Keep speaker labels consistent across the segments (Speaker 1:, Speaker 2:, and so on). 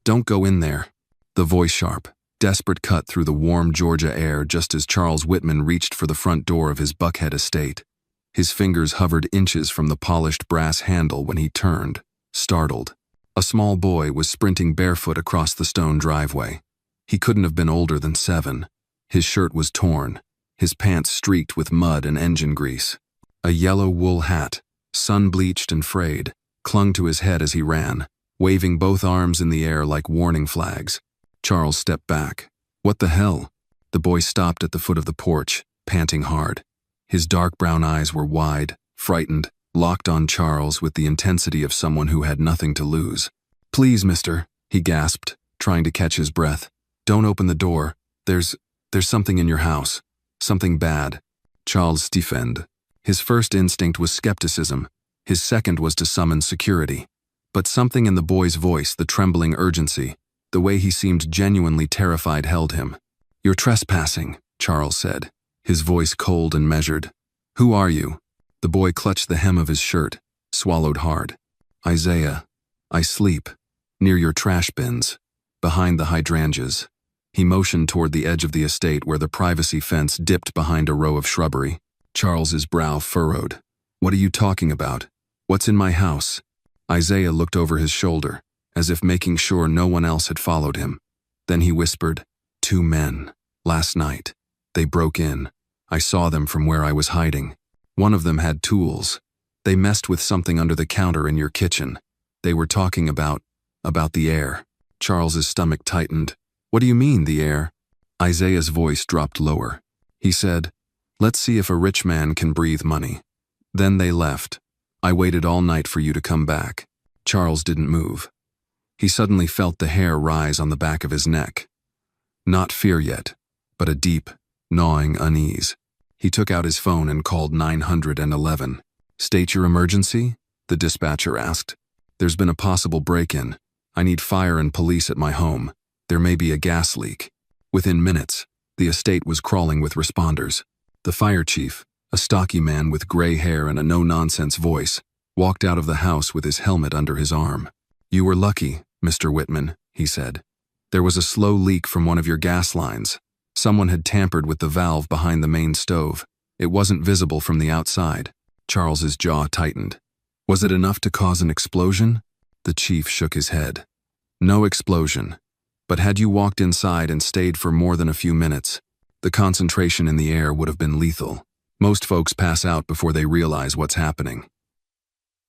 Speaker 1: Don't go in there. The voice sharp, desperate cut through the warm Georgia air just as Charles Whitman reached for the front door of his Buckhead estate. His fingers hovered inches from the polished brass handle when he turned, startled. A small boy was sprinting barefoot across the stone driveway. He couldn't have been older than 7. His shirt was torn, his pants streaked with mud and engine grease. A yellow wool hat, sun-bleached and frayed, clung to his head as he ran, waving both arms in the air like warning flags. Charles stepped back. What the hell? The boy stopped at the foot of the porch, panting hard. His dark brown eyes were wide, frightened, locked on Charles with the intensity of someone who had nothing to lose. Please, mister, he gasped, trying to catch his breath. Don't open the door. There's something in your house. Something bad. Charles stiffened. His first instinct was skepticism. His second was to summon security. But something in the boy's voice, the trembling urgency, the way he seemed genuinely terrified held him. You're trespassing, Charles said, his voice cold and measured. Who are you? The boy clutched the hem of his shirt, swallowed hard. Isaiah. I sleep. Near your trash bins. Behind the hydrangeas. He motioned toward the edge of the estate where the privacy fence dipped behind a row of shrubbery. Charles's brow furrowed. What are you talking about? What's in my house? Isaiah looked over his shoulder, as if making sure no one else had followed him. Then he whispered, 2 men. Last night. They broke in. I saw them from where I was hiding. One of them had tools. They messed with something under the counter in your kitchen. They were talking about the air. Charles's stomach tightened. What do you mean, the air? Isaiah's voice dropped lower. He said, let's see if a rich man can breathe money. Then they left. I waited all night for you to come back. Charles didn't move. He suddenly felt the hair rise on the back of his neck. Not fear yet, but a deep, gnawing unease. He took out his phone and called 911. State your emergency? The dispatcher asked. There's been a possible break-in. I need fire and police at my home. There may be a gas leak. Within minutes, the estate was crawling with responders. The fire chief, a stocky man with gray hair and a no-nonsense voice, walked out of the house with his helmet under his arm. You were lucky, Mr. Whitman, he said. There was a slow leak from one of your gas lines. Someone had tampered with the valve behind the main stove. It wasn't visible from the outside. Charles's jaw tightened. Was it enough to cause an explosion? The chief shook his head. No explosion. But had you walked inside and stayed for more than a few minutes, the concentration in the air would have been lethal. Most folks pass out before they realize what's happening.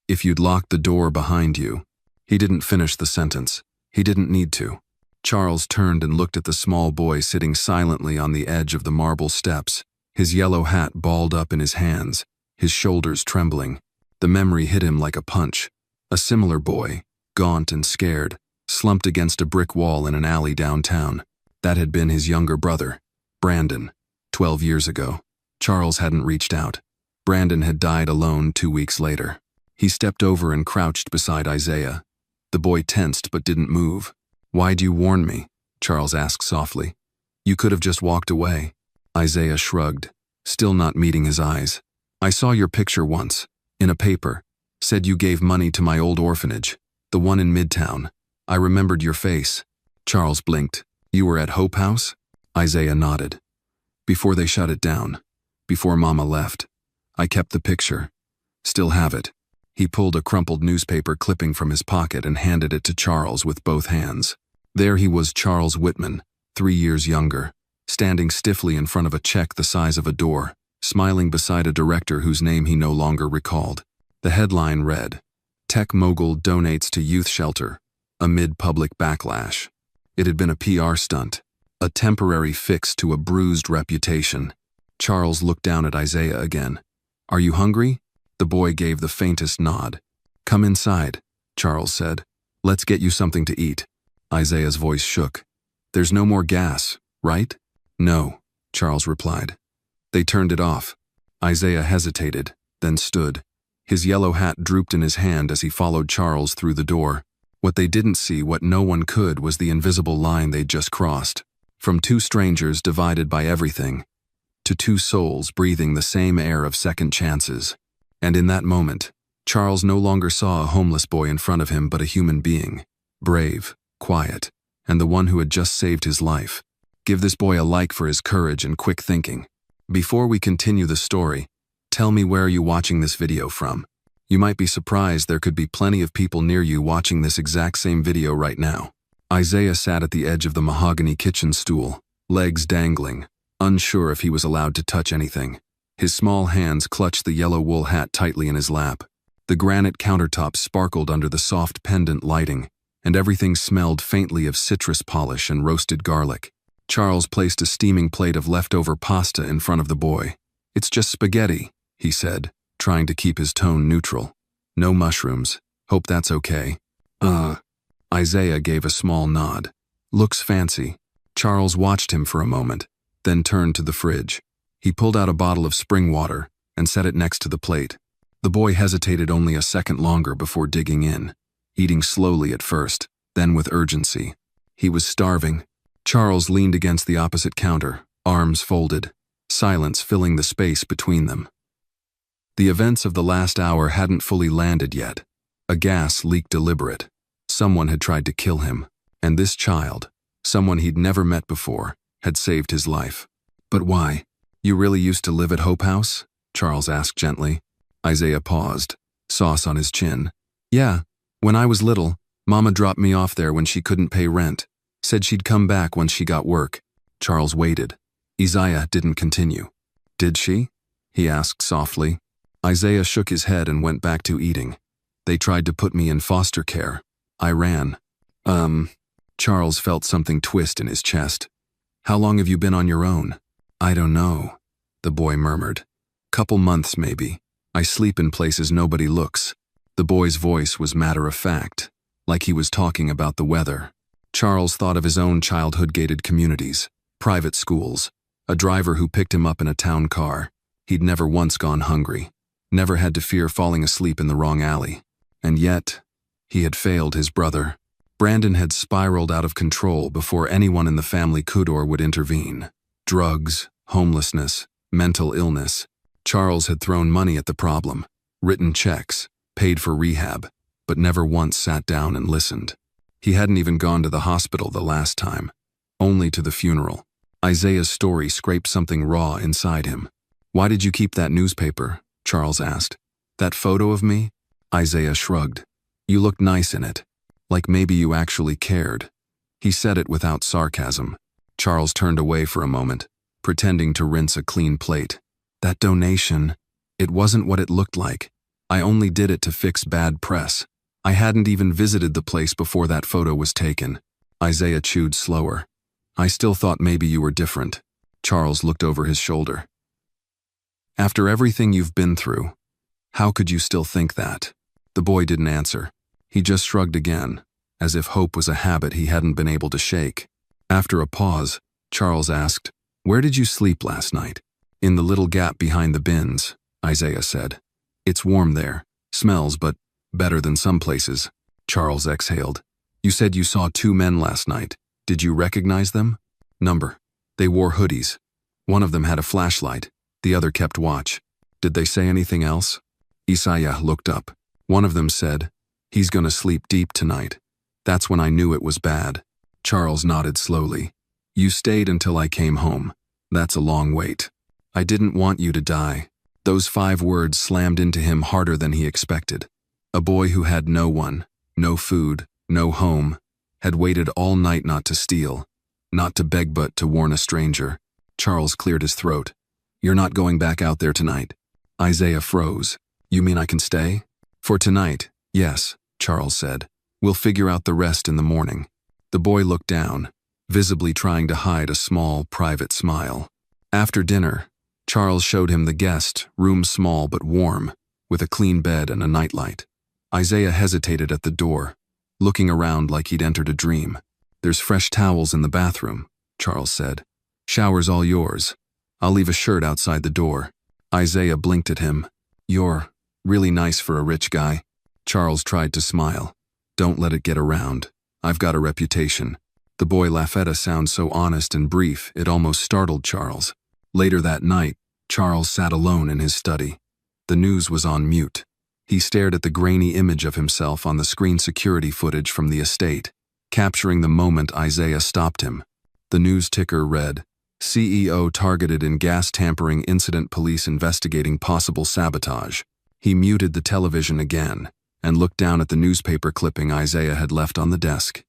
Speaker 1: If you'd locked the door behind you. He didn't finish the sentence. He didn't need to. Charles turned and looked at the small boy sitting silently on the edge of the marble steps, his yellow hat balled up in his hands, his shoulders trembling. The memory hit him like a punch. A similar boy, gaunt and scared, slumped against a brick wall in an alley downtown. That had been his younger brother, Brandon, 12 years ago. Charles hadn't reached out. Brandon had died alone 2 weeks later. He stepped over and crouched beside Isaiah. The boy tensed but didn't move. Why'd you warn me? Charles asked softly. You could have just walked away. Isaiah shrugged, still not meeting his eyes. I saw your picture once, in a paper. Said you gave money to my old orphanage, the one in Midtown. I remembered your face. Charles blinked. You were at Hope House? Isaiah nodded. Before they shut it down. Before Mama left. I kept the picture. Still have it. He pulled a crumpled newspaper clipping from his pocket and handed it to Charles with both hands. There he was, Charles Whitman, 3 years younger, standing stiffly in front of a check the size of a door, smiling beside a director whose name he no longer recalled. The headline read, Tech Mogul Donates to Youth Shelter, amid public backlash. It had been a PR stunt, a temporary fix to a bruised reputation. Charles looked down at Isaiah again. Are you hungry? The boy gave the faintest nod. Come inside, Charles said. Let's get you something to eat. Isaiah's voice shook. There's no more gas, right? No, Charles replied. They turned it off. Isaiah hesitated, then stood. His yellow hat drooped in his hand as he followed Charles through the door. What they didn't see, what no one could, was the invisible line they'd just crossed. From 2 strangers divided by everything, to 2 souls breathing the same air of second chances. And in that moment, Charles no longer saw a homeless boy in front of him but a human being. Brave, quiet, and the one who had just saved his life. Give this boy a like for his courage and quick thinking. Before we continue the story, tell me where are you watching this video from? You might be surprised there could be plenty of people near you watching this exact same video right now. Isaiah sat at the edge of the mahogany kitchen stool, legs dangling, unsure if he was allowed to touch anything. His small hands clutched the yellow wool hat tightly in his lap. The granite countertop sparkled under the soft pendant lighting, and everything smelled faintly of citrus polish and roasted garlic. Charles placed a steaming plate of leftover pasta in front of the boy. "It's just spaghetti," he said, trying to keep his tone neutral. "No mushrooms. Hope that's okay." Isaiah gave a small nod. "Looks fancy." Charles watched him for a moment, then turned to the fridge. He pulled out a bottle of spring water and set it next to the plate. The boy hesitated only a second longer before digging in, eating slowly at first, then with urgency. He was starving. Charles leaned against the opposite counter, arms folded, silence filling the space between them. The events of the last hour hadn't fully landed yet. A gas leak deliberate. Someone had tried to kill him, and this child, someone he'd never met before, had saved his life. "But why? You really used to live at Hope House?" Charles asked gently. Isaiah paused, sauce on his chin. "Yeah, when I was little, Mama dropped me off there when she couldn't pay rent. Said she'd come back once she got work." Charles waited. Isaiah didn't continue. "Did she?" he asked softly. Isaiah shook his head and went back to eating. "They tried to put me in foster care. I ran." Charles felt something twist in his chest. "How long have you been on your own?" "I don't know," the boy murmured. "Couple months maybe. I sleep in places nobody looks." The boy's voice was matter-of-fact, like he was talking about the weather. Charles thought of his own childhood-gated communities, private schools, a driver who picked him up in a town car. He'd never once gone hungry, never had to fear falling asleep in the wrong alley. And yet, he had failed his brother. Brandon had spiraled out of control before anyone in the family could or would intervene. Drugs, homelessness, mental illness. Charles had thrown money at the problem, written checks, paid for rehab, but never once sat down and listened. He hadn't even gone to the hospital the last time, only to the funeral. Isaiah's story scraped something raw inside him. "Why did you keep that newspaper?" Charles asked. "That photo of me?" Isaiah shrugged. "You looked nice in it, like maybe you actually cared." He said it without sarcasm. Charles turned away for a moment, pretending to rinse a clean plate. "That donation, it wasn't what it looked like. I only did it to fix bad press. I hadn't even visited the place before that photo was taken." Isaiah chewed slower. "I still thought maybe you were different." Charles looked over his shoulder. "After everything you've been through, how could you still think that?" The boy didn't answer. He just shrugged again, as if hope was a habit he hadn't been able to shake. After a pause, Charles asked, "Where did you sleep last night?" "In the little gap behind the bins," Isaiah said. "It's warm there, smells, but better than some places." Charles exhaled. "You said you saw 2 men last night. Did you recognize them?" "Number. They wore hoodies. One of them had a flashlight. The other kept watch." "Did they say anything else?" Isaiah looked up. "One of them said, 'He's gonna sleep deep tonight.' That's when I knew it was bad." Charles nodded slowly. "You stayed until I came home. That's a long wait. I didn't want you to die." Those 5 words slammed into him harder than he expected. A boy who had no one, no food, no home, had waited all night not to steal, not to beg but to warn a stranger. Charles cleared his throat. "You're not going back out there tonight." Isaiah froze. "You mean I can stay?" "For tonight, yes," Charles said. "We'll figure out the rest in the morning." The boy looked down, visibly trying to hide a small, private smile. After dinner, Charles showed him the guest, room small but warm, with a clean bed and a nightlight. Isaiah hesitated at the door, looking around like he'd entered a dream. "There's fresh towels in the bathroom," Charles said. "Shower's all yours. I'll leave a shirt outside the door." Isaiah blinked at him. "You're really nice for a rich guy." Charles tried to smile. "Don't let it get around. I've got a reputation." The boy Lafetta sounded so honest and brief it almost startled Charles. Later that night, Charles sat alone in his study. The news was on mute. He stared at the grainy image of himself on the screen security footage from the estate. Capturing the moment, Isaiah stopped him. The news ticker read, CEO targeted in gas tampering incident, police investigating possible sabotage. He muted the television again and looked down at the newspaper clipping Isaiah had left on the desk.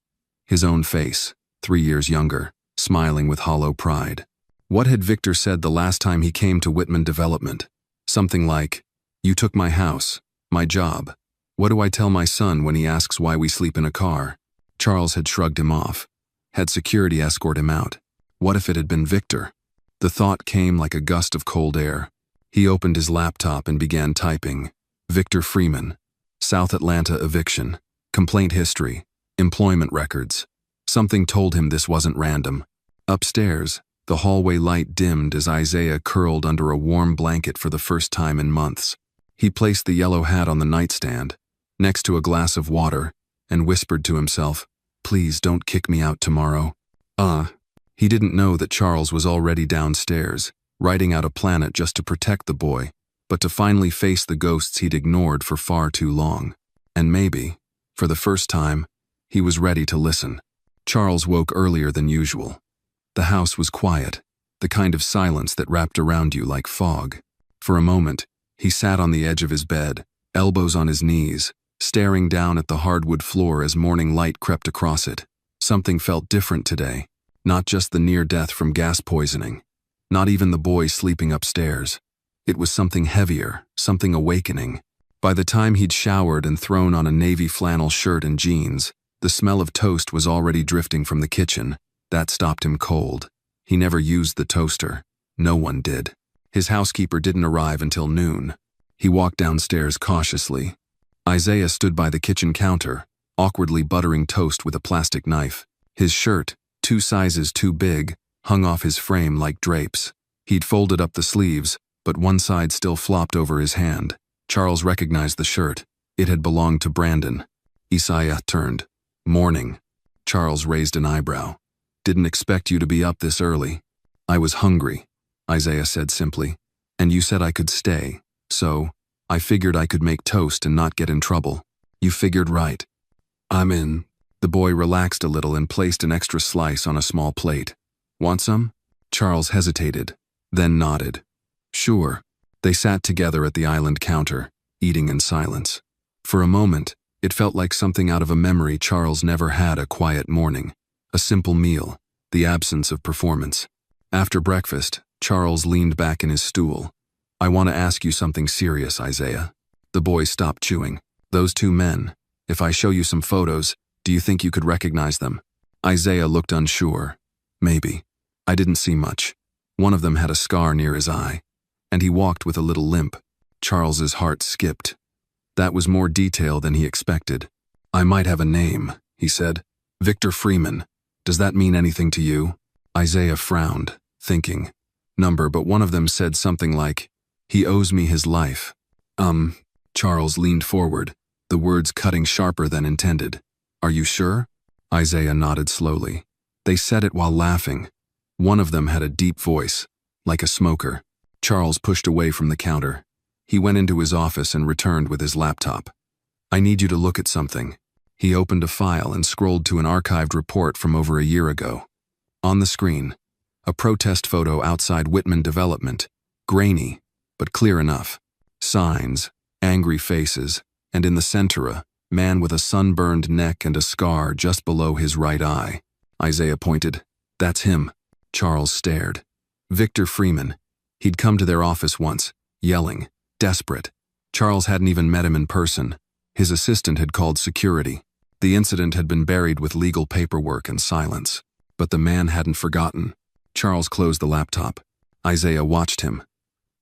Speaker 1: His own face, 3 years younger, smiling with hollow pride. What had Victor said the last time he came to Whitman Development? Something like, "You took my house, my job. What do I tell my son when he asks why we sleep in a car?" Charles had shrugged him off. Had security escort him out. What if it had been Victor? The thought came like a gust of cold air. He opened his laptop and began typing. Victor Freeman. South Atlanta eviction. Complaint history. Employment records. Something told him this wasn't random. Upstairs, the hallway light dimmed as Isaiah curled under a warm blanket for the first time in months. He placed the yellow hat on the nightstand, next to a glass of water, and whispered to himself, "Please don't kick me out tomorrow." He didn't know that Charles was already downstairs, writing out a planet just to protect the boy, but to finally face the ghosts he'd ignored for far too long. And maybe, for the first time, he was ready to listen. Charles woke earlier than usual. The house was quiet, the kind of silence that wrapped around you like fog. For a moment, he sat on the edge of his bed, elbows on his knees, staring down at the hardwood floor as morning light crept across it. Something felt different today. Not just the near death from gas poisoning. Not even the boy sleeping upstairs. It was something heavier, something awakening. By the time he'd showered and thrown on a navy flannel shirt and jeans, the smell of toast was already drifting from the kitchen. That stopped him cold. He never used the toaster. No one did. His housekeeper didn't arrive until noon. He walked downstairs cautiously. Isaiah stood by the kitchen counter, awkwardly buttering toast with a plastic knife. His shirt, 2 sizes too big, hung off his frame like drapes. He'd folded up the sleeves, but one side still flopped over his hand. Charles recognized the shirt. It had belonged to Brandon. Isaiah turned. "Morning." Charles raised an eyebrow. "Didn't expect you to be up this early." "I was hungry," Isaiah said simply. "And you said I could stay, so I figured I could make toast and not get in trouble." "You figured right." "I'm in." The boy relaxed a little and placed an extra slice on a small plate. "Want some?" Charles hesitated, then nodded. "Sure." They sat together at the island counter, eating in silence. For a moment, it felt like something out of a memory. Charles never had a quiet morning. A simple meal, the absence of performance. After breakfast, Charles leaned back in his stool. "I want to ask you something serious, Isaiah." The boy stopped chewing. "Those 2 men, if I show you some photos, do you think you could recognize them?" Isaiah looked unsure. "Maybe. I didn't see much. One of them had a scar near his eye, and he walked with a little limp." Charles's heart skipped. That was more detail than he expected. "I might have a name," he said. "Victor Freeman. Does that mean anything to you?" Isaiah frowned, thinking. Number, but one of them said something like, "He owes me his life." Charles leaned forward, the words cutting sharper than intended. "Are you sure?" Isaiah nodded slowly. They said it while laughing. One of them had a deep voice, like a smoker. Charles pushed away from the counter. He went into his office and returned with his laptop. "I need you to look at something." He opened a file and scrolled to an archived report from over a year ago. On the screen, a protest photo outside Whitman Development, grainy, but clear enough. Signs, angry faces, and in the center a man with a sunburned neck and a scar just below his right eye. Isaiah pointed. "That's him." Charles stared. Victor Freeman. He'd come to their office once, yelling, desperate. Charles hadn't even met him in person. His assistant had called security. The incident had been buried with legal paperwork and silence. But the man hadn't forgotten. Charles closed the laptop. Isaiah watched him.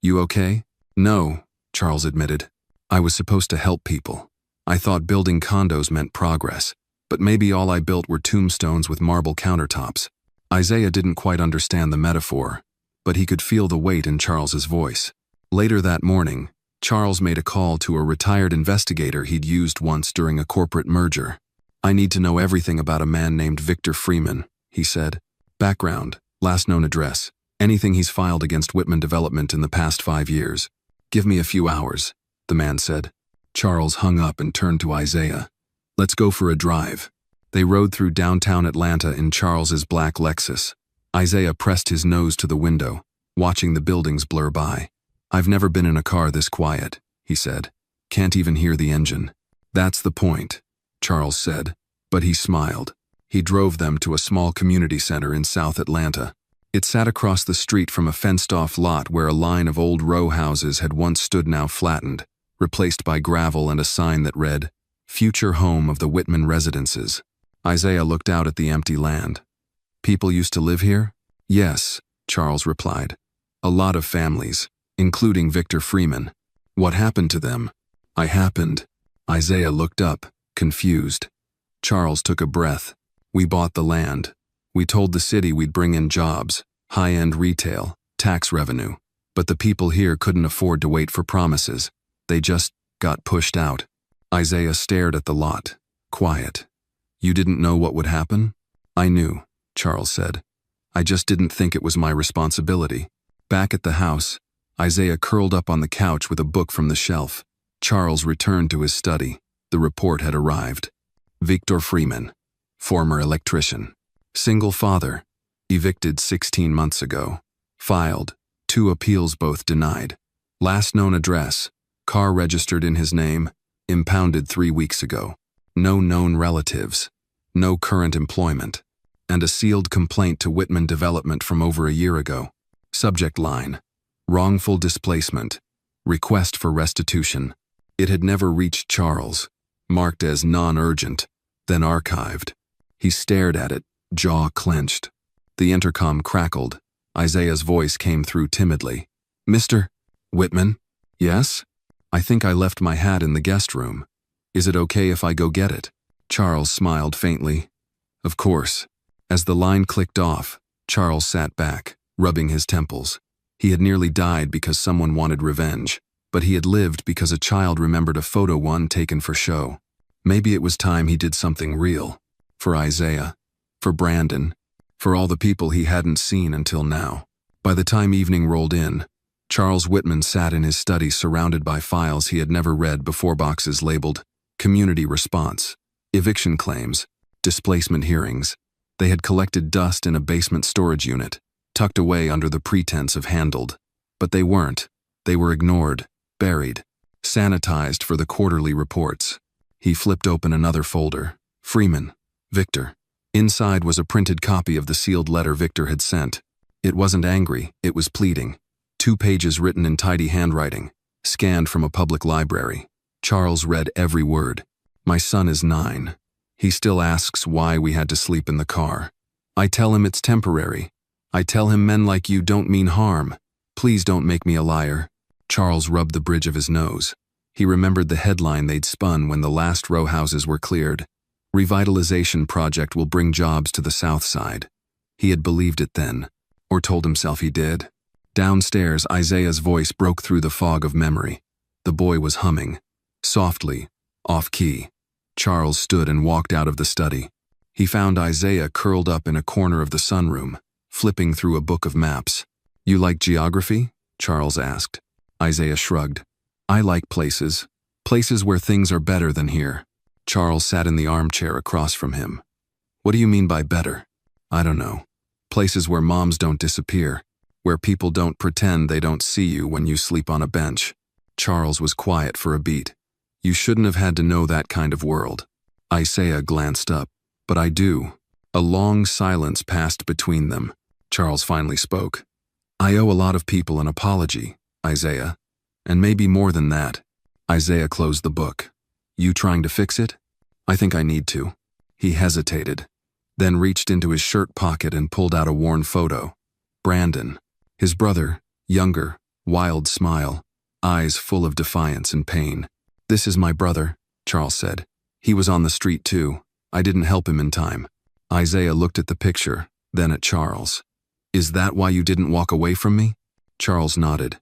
Speaker 1: "You okay?" "No," Charles admitted. "I was supposed to help people. I thought building condos meant progress, but maybe all I built were tombstones with marble countertops." Isaiah didn't quite understand the metaphor, but he could feel the weight in Charles's voice. Later that morning, Charles made a call to a retired investigator he'd used once during a corporate merger. "I need to know everything about a man named Victor Freeman," he said. "Background, last known address, anything he's filed against Whitman Development in the past 5 years. Give me a few hours," the man said. Charles hung up and turned to Isaiah. "Let's go for a drive." They rode through downtown Atlanta in Charles's black Lexus. Isaiah pressed his nose to the window, watching the buildings blur by. "I've never been in a car this quiet," he said. "Can't even hear the engine." "That's the point," Charles said, but he smiled. He drove them to a small community center in South Atlanta. It sat across the street from a fenced-off lot where a line of old row houses had once stood, now flattened, replaced by gravel and a sign that read, "Future Home of the Whitman Residences." Isaiah looked out at the empty land. "People used to live here?" "Yes," Charles replied. "A lot of families, including Victor Freeman." "What happened to them?" "I happened." Isaiah looked up, confused. Charles took a breath. "We bought the land. We told the city we'd bring in jobs, high-end retail, tax revenue. But the people here couldn't afford to wait for promises. They just got pushed out." Isaiah stared at the lot, quiet. "You didn't know what would happen?" "I knew," Charles said. "I just didn't think it was my responsibility." Back at the house, Isaiah curled up on the couch with a book from the shelf. Charles returned to his study. The report had arrived. Victor Freeman, former electrician. Single father, evicted 16 months ago. Filed, 2 appeals, both denied. Last known address, car registered in his name, impounded 3 weeks ago. No known relatives. No current employment. And a sealed complaint to Whitman Development from over a year ago. Subject line: wrongful displacement. Request for restitution. It had never reached Charles. Marked as non-urgent, then archived. He stared at it, jaw clenched. The intercom crackled. Isaiah's voice came through timidly. "Mr. Whitman?" "Yes? I think I left my hat in the guest room. Is it okay if I go get it?" Charles smiled faintly. "Of course." As the line clicked off, Charles sat back, rubbing his temples. He had nearly died because someone wanted revenge, but he had lived because a child remembered a photo one taken for show. Maybe it was time he did something real. For Isaiah. For Brandon. For all the people he hadn't seen until now. By the time evening rolled in, Charles Whitman sat in his study surrounded by files he had never read before, boxes labeled community response, eviction claims, displacement hearings. They had collected dust in a basement storage unit, tucked away under the pretense of handled. But they weren't. They were ignored, buried, sanitized for the quarterly reports. He flipped open another folder. Freeman. Victor. Inside was a printed copy of the sealed letter Victor had sent. It wasn't angry, it was pleading. 2 pages written in tidy handwriting, scanned from a public library. Charles read every word. "My son is 9. He still asks why we had to sleep in the car. I tell him it's temporary. I tell him men like you don't mean harm. Please don't make me a liar." Charles rubbed the bridge of his nose. He remembered the headline they'd spun when the last row houses were cleared. "Revitalization project will bring jobs to the South Side." He had believed it then, or told himself he did. Downstairs, Isaiah's voice broke through the fog of memory. The boy was humming, softly, off-key. Charles stood and walked out of the study. He found Isaiah curled up in a corner of the sunroom, flipping through a book of maps. "You like geography?" Charles asked. Isaiah shrugged. "I like places. Places where things are better than here." Charles sat in the armchair across from him. "What do you mean by better?" "I don't know. Places where moms don't disappear, where people don't pretend they don't see you when you sleep on a bench." Charles was quiet for a beat. "You shouldn't have had to know that kind of world." Isaiah glanced up. "But I do." A long silence passed between them. Charles finally spoke. "I owe a lot of people an apology, Isaiah. And maybe more than that." Isaiah closed the book. "You trying to fix it?" "I think I need to." He hesitated, then reached into his shirt pocket and pulled out a worn photo. Brandon. His brother, younger, wild smile, eyes full of defiance and pain. "This is my brother," Charles said. "He was on the street too. I didn't help him in time." Isaiah looked at the picture, then at Charles. "Is that why you didn't walk away from me?" Charles nodded.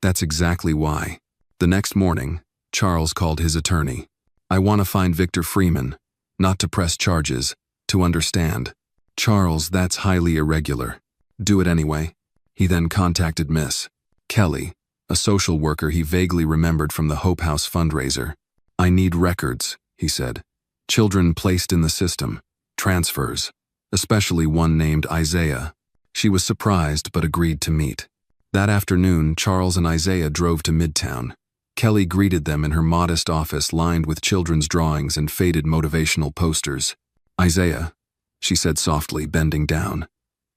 Speaker 1: "That's exactly why." The next morning, Charles called his attorney. "I want to find Victor Freeman, not to press charges, to understand." "Charles, that's highly irregular." "Do it anyway." He then contacted Miss Kelly, a social worker he vaguely remembered from the Hope House fundraiser. "I need records," he said. "Children placed in the system. transfers, especially one named Isaiah. She was surprised but agreed to meet. That afternoon, Charles and Isaiah drove to Midtown. Kelly greeted them in her modest office lined with children's drawings and faded motivational posters. "Isaiah," she said softly, bending down.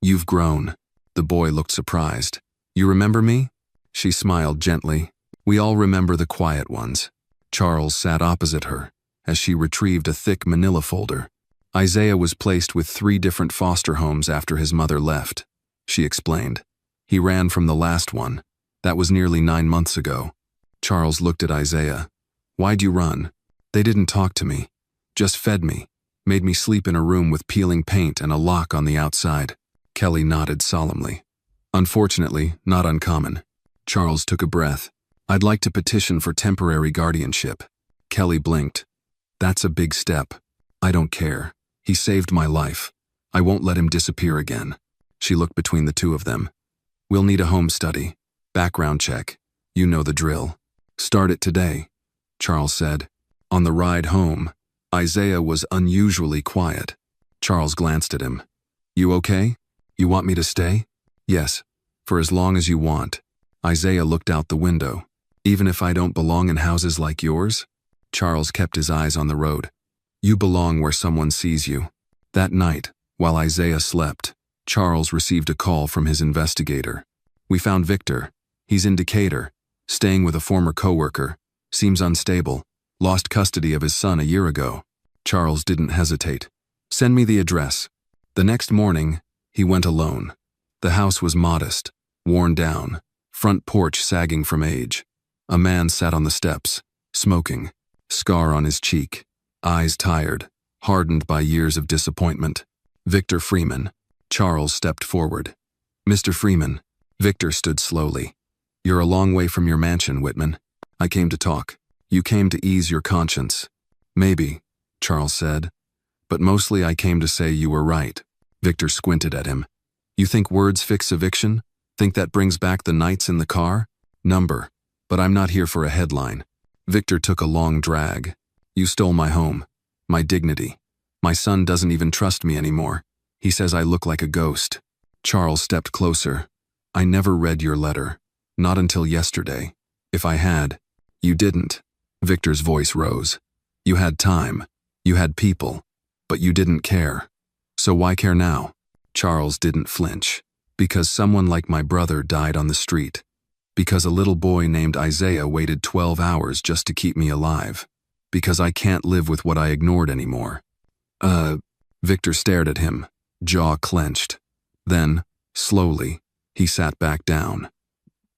Speaker 1: "You've grown." The boy looked surprised. "You remember me?" She smiled gently. "We all remember the quiet ones." Charles sat opposite her as she retrieved a thick manila folder. Isaiah was placed with 3 different foster homes after his mother left, she explained. He ran from the last one. That was nearly 9 months ago. Charles looked at Isaiah. "Why'd you run?" "They didn't talk to me. Just fed me. Made me sleep in a room with peeling paint and a lock on the outside." Kelly nodded solemnly. "Unfortunately, not uncommon." Charles took a breath. "I'd like to petition for temporary guardianship." Kelly blinked. "That's a big step. I don't care. He saved my life. I won't let him disappear again." She looked between the two of them. "We'll need a home study. Background check. You know the drill. Start it today," Charles said. On the ride home, Isaiah was unusually quiet. Charles glanced at him. "You okay? You want me to stay?" "Yes, for as long as you want." Isaiah looked out the window. "Even if I don't belong in houses like yours?" Charles kept his eyes on the road. "You belong where someone sees you." That night, while Isaiah slept, Charles received a call from his investigator. "We found Victor. He's in Decatur, staying with a former coworker. Seems unstable. Lost custody of his son a year ago." Charles didn't hesitate. "Send me the address." The next morning, he went alone. The house was modest, worn down, front porch sagging from age. A man sat on the steps, smoking, scar on his cheek, eyes tired, hardened by years of disappointment. Victor Freeman. Charles stepped forward. "Mr. Freeman." Victor stood slowly. "You're a long way from your mansion, Whitman. I came to talk. You came to ease your conscience." "Maybe," Charles said. "But mostly I came to say you were right." Victor squinted at him. "You think words fix eviction? Think that brings back the nights in the car? Number. But I'm not here for a headline." Victor took a long drag. "You stole my home, my dignity. My son doesn't even trust me anymore. He says I look like a ghost." Charles stepped closer. "I never read your letter. Not until yesterday. If I had." "You didn't." Victor's voice rose. "You had time. You had people. But you didn't care. So why care now?" Charles didn't flinch. "Because someone like my brother died on the street. Because a little boy named Isaiah waited 12 hours just to keep me alive. Because I can't live with what I ignored anymore." Victor stared at him, jaw clenched. Then, slowly, he sat back down.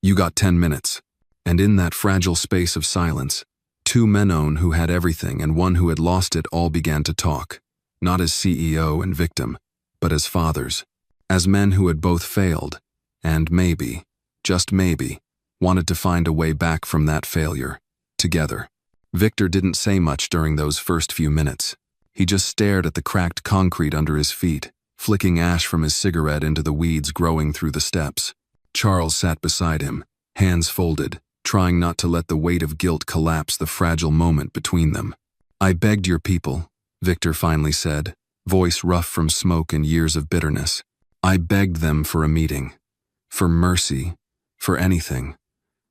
Speaker 1: "You got 10 minutes. And in that fragile space of silence, 2 men who had everything and one who had lost it all began to talk, not as CEO and victim, but as fathers, as men who had both failed, and maybe, just maybe, wanted to find a way back from that failure, together. Victor didn't say much during those first few minutes. He just stared at the cracked concrete under his feet, flicking ash from his cigarette into the weeds growing through the steps. Charles sat beside him, hands folded, trying not to let the weight of guilt collapse the fragile moment between them. "I begged your people," Victor finally said, voice rough from smoke and years of bitterness. "I begged them for a meeting. For mercy. For anything.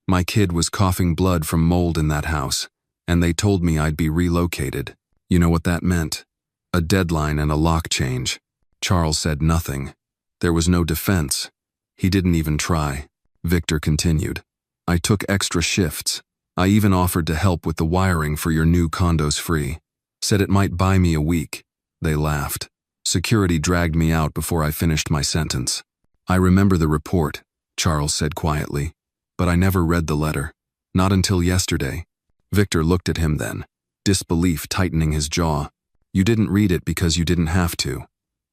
Speaker 1: My kid was coughing blood from mold in that house, and they told me I'd be relocated. You know what that meant? A deadline and a lock change." Charles said nothing. There was no defense. He didn't even try. Victor continued. "I took extra shifts. I even offered to help with the wiring for your new condos free. Said it might buy me a week." They laughed. "Security dragged me out before I finished my sentence." "I remember the report," Charles said quietly. "But I never read the letter. Not until yesterday." Victor looked at him then, disbelief tightening his jaw. "You didn't read it because you didn't have to.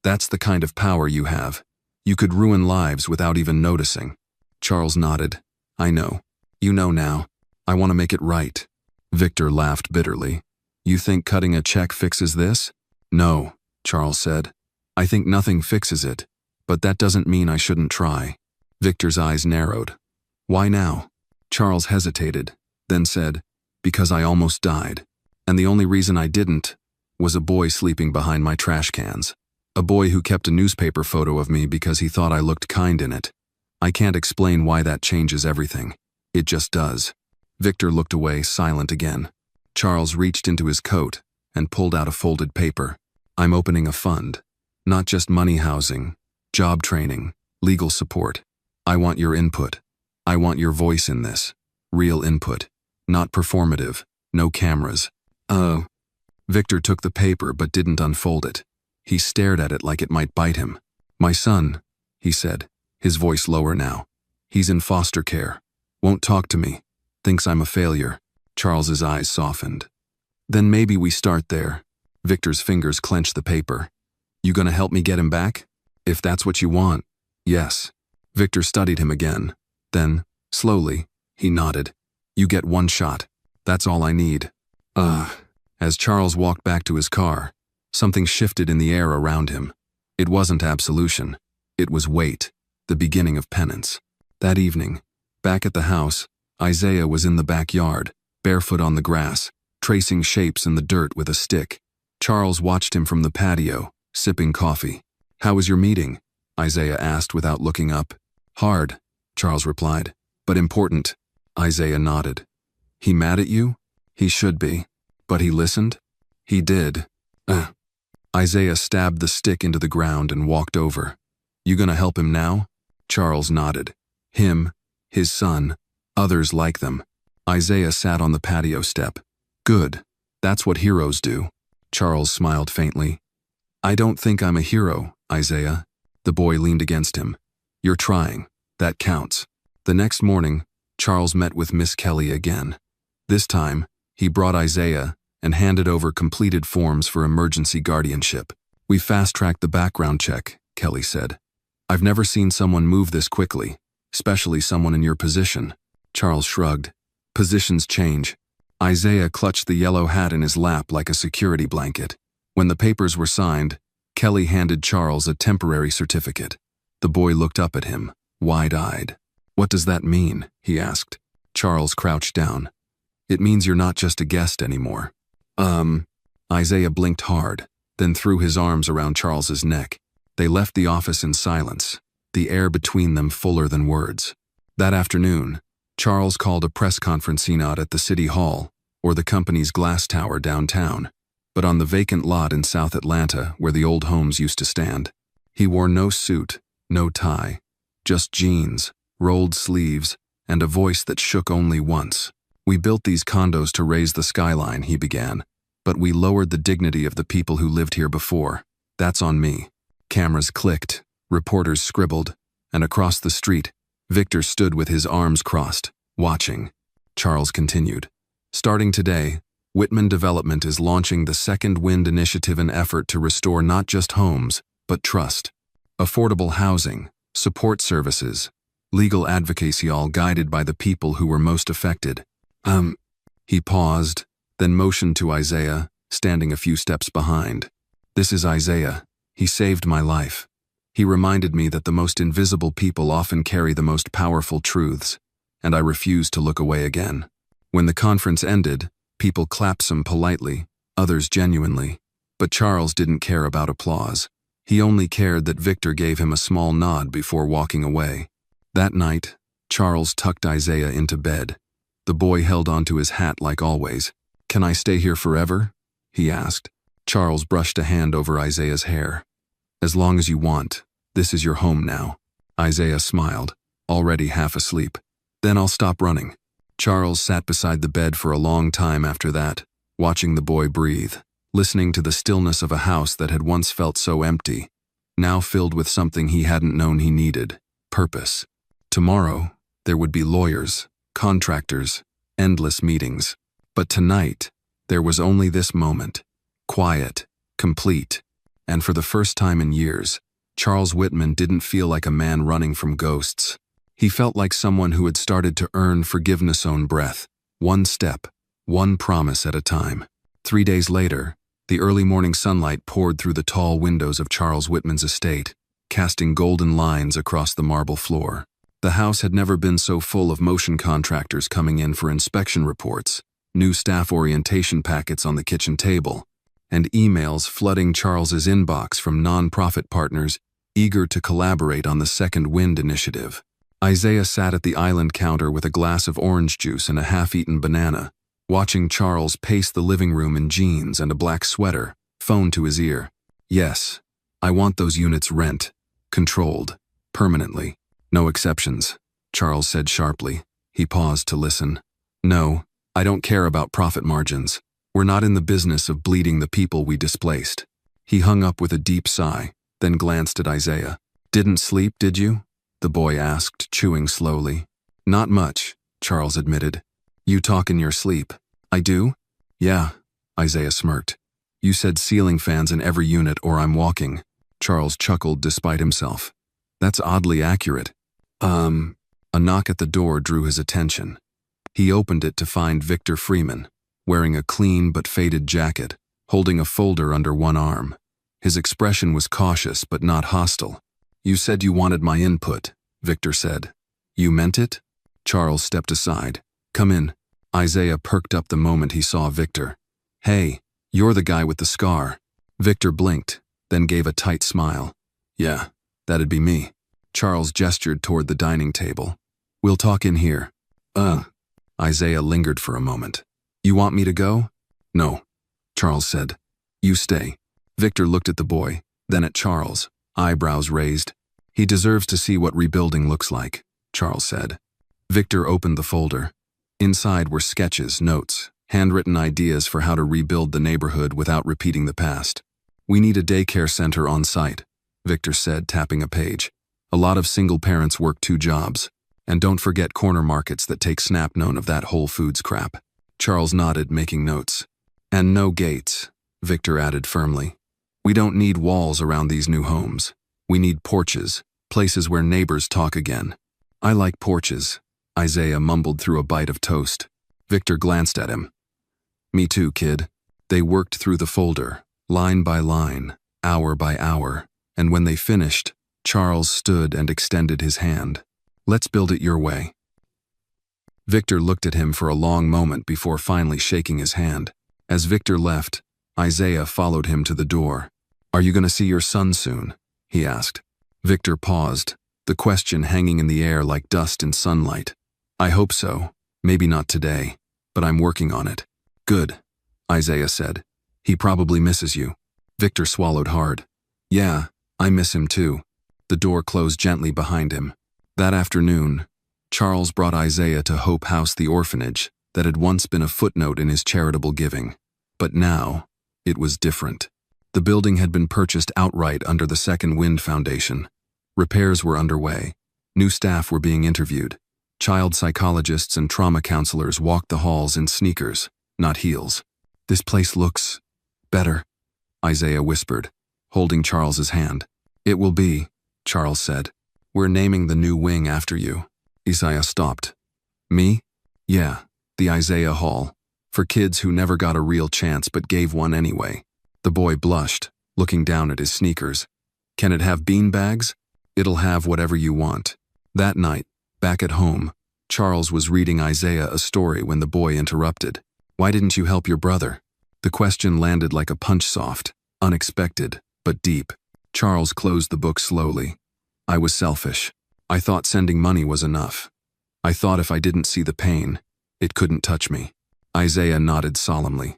Speaker 1: That's the kind of power you have. You could ruin lives without even noticing." Charles nodded. "I know. You know now. I want to make it right." Victor laughed bitterly. "You think cutting a check fixes this?" "No," Charles said. "I think nothing fixes it, but that doesn't mean I shouldn't try." Victor's eyes narrowed. "Why now?" Charles hesitated, then said, "Because I almost died. And the only reason I didn't, was a boy sleeping behind my trash cans. A boy who kept a newspaper photo of me because he thought I looked kind in it. I can't explain why that changes everything. It just does. Victor looked away, silent again. Charles reached into his coat and pulled out a folded paper. I'm opening a fund. Not just money, housing, job training, legal support. I want your input. I want your voice in this. Real input. Not performative. No cameras. Victor took the paper but didn't unfold it. He stared at it like it might bite him. My son, he said, his voice lower now. He's in foster care. Won't talk to me. Thinks I'm a failure. Charles's eyes softened. Then maybe we start there. Victor's fingers clenched the paper. You gonna help me get him back? If that's what you want, yes. Victor studied him again. Then, slowly, he nodded. You get one shot. That's all I need. As Charles walked back to his car, something shifted in the air around him. It wasn't absolution. It was weight, the beginning of penance. That evening, back at the house, Isaiah was in the backyard, barefoot on the grass, tracing shapes in the dirt with a stick. Charles watched him from the patio, sipping coffee. How was your meeting? Isaiah asked without looking up. Hard, Charles replied, but important. Isaiah nodded. He mad at you? He should be. But he listened? He did. Isaiah stabbed the stick into the ground and walked over. You gonna help him now? Charles nodded. Him, his son, others like them. Isaiah sat on the patio step. Good. That's what heroes do. Charles smiled faintly. I don't think I'm a hero, Isaiah. The boy leaned against him. You're trying. That counts. The next morning, Charles met with Miss Kelly again. This time, he brought Isaiah and handed over completed forms for emergency guardianship. We fast-tracked the background check, Kelly said. I've never seen someone move this quickly, especially someone in your position. Charles shrugged. Positions change. Isaiah clutched the yellow hat in his lap like a security blanket. When the papers were signed, Kelly handed Charles a temporary certificate. The boy looked up at him, wide-eyed. What does that mean? He asked. Charles crouched down. It means you're not just a guest anymore. Isaiah blinked hard, then threw his arms around Charles's neck. They left the office in silence, the air between them fuller than words. That afternoon, Charles called a press conference not at the city hall or the company's glass tower downtown, but on the vacant lot in South Atlanta where the old homes used to stand. He wore no suit, no tie, just jeans, rolled sleeves, and a voice that shook only once. We built these condos to raise the skyline, he began, but we lowered the dignity of the people who lived here before. That's on me. Cameras clicked, reporters scribbled, and across the street, Victor stood with his arms crossed, watching. Charles continued. Starting today, Whitman Development is launching the Second Wind Initiative, an effort to restore not just homes, but trust. Affordable housing, support services, legal advocacy, all guided by the people who were most affected. He paused, then motioned to Isaiah, standing a few steps behind. This is Isaiah. He saved my life. He reminded me that the most invisible people often carry the most powerful truths, and I refused to look away again. When the conference ended, people clapped some politely, others genuinely, but Charles didn't care about applause. He only cared that Victor gave him a small nod before walking away. That night, Charles tucked Isaiah into bed. The boy held onto his hat like always. Can I stay here forever? He asked. Charles brushed a hand over Isaiah's hair. As long as you want. This is your home now. Isaiah smiled, already half asleep. Then I'll stop running. Charles sat beside the bed for a long time after that, watching the boy breathe, listening to the stillness of a house that had once felt so empty, now filled with something he hadn't known he needed, purpose. Tomorrow, there would be lawyers, contractors, endless meetings. But tonight, there was only this moment, quiet, complete, and for the first time in years, Charles Whitman didn't feel like a man running from ghosts. He felt like someone who had started to earn forgiveness own breath, one step, one promise at a time. 3 days later, the early morning sunlight poured through the tall windows of Charles Whitman's estate, casting golden lines across the marble floor. The house had never been so full of motion contractors coming in for inspection reports, new staff orientation packets on the kitchen table, and emails flooding Charles's inbox from non-profit partners eager to collaborate on the Second Wind initiative. Isaiah sat at the island counter with a glass of orange juice and a half-eaten banana, watching Charles pace the living room in jeans and a black sweater, phone to his ear. Yes, I want those units rent, controlled, permanently. No exceptions, Charles said sharply. He paused to listen. No, I don't care about profit margins. We're not in the business of bleeding the people we displaced. He hung up with a deep sigh, then glanced at Isaiah. Didn't sleep, did you? The boy asked, chewing slowly. Not much, Charles admitted. You talk in your sleep. I do? Yeah, Isaiah smirked. You said ceiling fans in every unit or I'm walking. Charles chuckled despite himself. That's oddly accurate. A knock at the door drew his attention. He opened it to find Victor Freeman, wearing a clean but faded jacket, holding a folder under one arm. His expression was cautious but not hostile. You said you wanted my input, Victor said. You meant it? Charles stepped aside. Come in. Isaiah perked up the moment he saw Victor. Hey, you're the guy with the scar. Victor blinked, then gave a tight smile. Yeah, that'd be me. Charles gestured toward the dining table. We'll talk in here. Isaiah lingered for a moment. You want me to go? No, Charles said. You stay. Victor looked at the boy, then at Charles, eyebrows raised. He deserves to see what rebuilding looks like, Charles said. Victor opened the folder. Inside were sketches, notes, handwritten ideas for how to rebuild the neighborhood without repeating the past. We need a daycare center on site, Victor said, tapping a page. A lot of single parents work 2 jobs. And don't forget corner markets that take snap none of that Whole Foods crap. Charles nodded, making notes. And no gates, Victor added firmly. We don't need walls around these new homes. We need porches, places where neighbors talk again. I like porches, Isaiah mumbled through a bite of toast. Victor glanced at him. Me too, kid. They worked through the folder, line by line, hour by hour, and when they finished, Charles stood and extended his hand. Let's build it your way. Victor looked at him for a long moment before finally shaking his hand. As Victor left, Isaiah followed him to the door. Are you going to see your son soon? He asked. Victor paused, the question hanging in the air like dust in sunlight. I hope so. Maybe not today, but I'm working on it. Good, Isaiah said. He probably misses you. Victor swallowed hard. Yeah, I miss him too. The door closed gently behind him. That afternoon, Charles brought Isaiah to Hope House, the orphanage that had once been a footnote in his charitable giving. But now, it was different. The building had been purchased outright under the Second Wind Foundation. Repairs were underway. New staff were being interviewed. Child psychologists and trauma counselors walked the halls in sneakers, not heels. This place looks better, Isaiah whispered, holding Charles's hand. It will be, Charles said. We're naming the new wing after you. Isaiah stopped. Me? Yeah, the Isaiah Hall. For kids who never got a real chance but gave one anyway. The boy blushed, looking down at his sneakers. Can it have bean bags? It'll have whatever you want. That night, back at home, Charles was reading Isaiah a story when the boy interrupted. Why didn't you help your brother? The question landed like a punch soft, unexpected, but deep. Charles closed the book slowly. I was selfish. I thought sending money was enough. I thought if I didn't see the pain, it couldn't touch me. Isaiah nodded solemnly.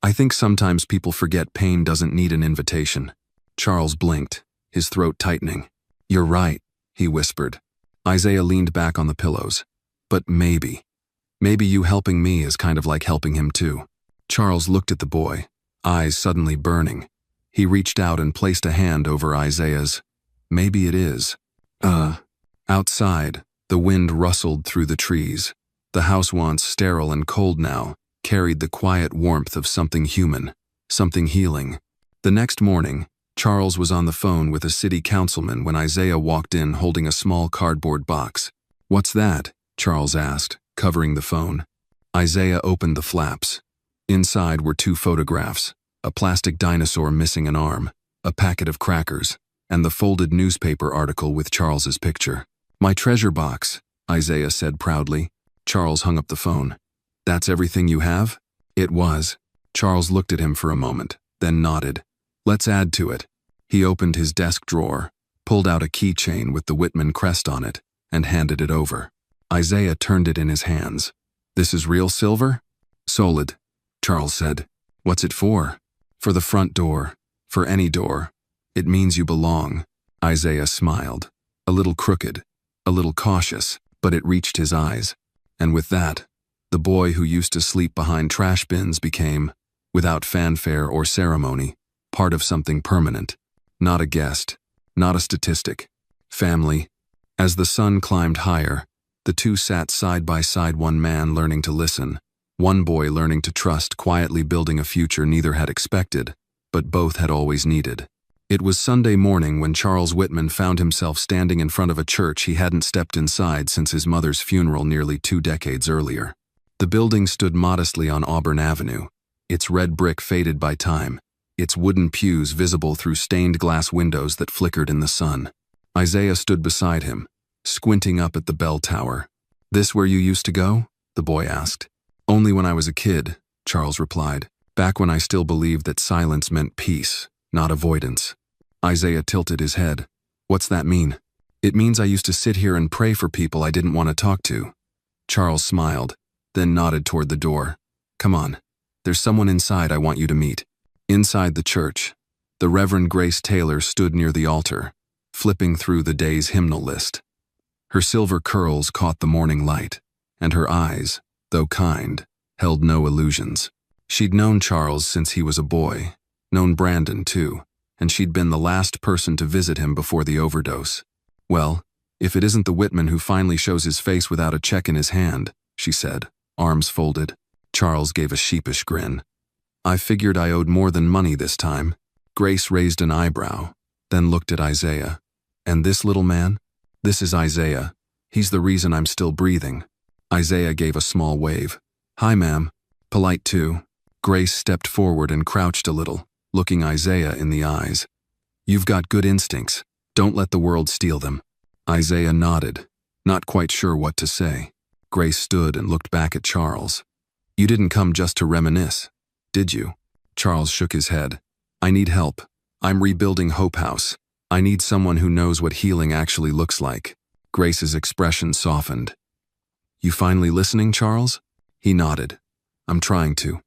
Speaker 1: I think sometimes people forget pain doesn't need an invitation. Charles blinked, his throat tightening. You're right, he whispered. Isaiah leaned back on the pillows. But maybe you helping me is kind of like helping him too. Charles looked at the boy, eyes suddenly burning. He reached out and placed a hand over Isaiah's. Maybe it is. Outside, the wind rustled through the trees. The house, once sterile and cold now, carried the quiet warmth of something human, something healing. The next morning, Charles was on the phone with a city councilman when Isaiah walked in holding a small cardboard box. What's that? Charles asked, covering the phone. Isaiah opened the flaps. Inside were 2 photographs, a plastic dinosaur missing an arm, a packet of crackers, and the folded newspaper article with Charles's picture. My treasure box, Isaiah said proudly. Charles hung up the phone. That's everything you have? It was. Charles looked at him for a moment, then nodded. Let's add to it. He opened his desk drawer, pulled out a keychain with the Whitman crest on it, and handed it over. Isaiah turned it in his hands. This is real silver? Solid, Charles said. What's it for? For the front door. For any door. It means you belong. Isaiah smiled. A little crooked, a little cautious, but it reached his eyes. And with that, the boy who used to sleep behind trash bins became, without fanfare or ceremony, part of something permanent. Not a guest, not a statistic. Family. As the sun climbed higher, the two sat side by side, one man learning to listen, one boy learning to trust, quietly building a future neither had expected, but both had always needed. It was Sunday morning when Charles Whitman found himself standing in front of a church he hadn't stepped inside since his mother's funeral nearly 2 decades earlier. The building stood modestly on Auburn Avenue, its red brick faded by time, its wooden pews visible through stained glass windows that flickered in the sun. Isaiah stood beside him, squinting up at the bell tower. This where you used to go? The boy asked. Only when I was a kid, Charles replied, back when I still believed that silence meant peace, not avoidance. Isaiah tilted his head. What's that mean? It means I used to sit here and pray for people I didn't want to talk to. Charles smiled, then nodded toward the door. Come on. There's someone inside I want you to meet. Inside the church, the Reverend Grace Taylor stood near the altar, flipping through the day's hymnal list. Her silver curls caught the morning light, and her eyes, though kind, held no illusions. She'd known Charles since he was a boy, known Brandon too, and she'd been the last person to visit him before the overdose. Well, if it isn't the Whitman who finally shows his face without a check in his hand, she said, arms folded. Charles gave a sheepish grin. I figured I owed more than money this time. Grace raised an eyebrow, then looked at Isaiah. And this little man? This is Isaiah. He's the reason I'm still breathing. Isaiah gave a small wave. Hi, ma'am. Polite too. Grace stepped forward and crouched a little, looking Isaiah in the eyes. You've got good instincts. Don't let the world steal them. Isaiah nodded, not quite sure what to say. Grace stood and looked back at Charles. You didn't come just to reminisce, did you? Charles shook his head. I need help. I'm rebuilding Hope House. I need someone who knows what healing actually looks like. Grace's expression softened. You finally listening, Charles? He nodded. I'm trying to.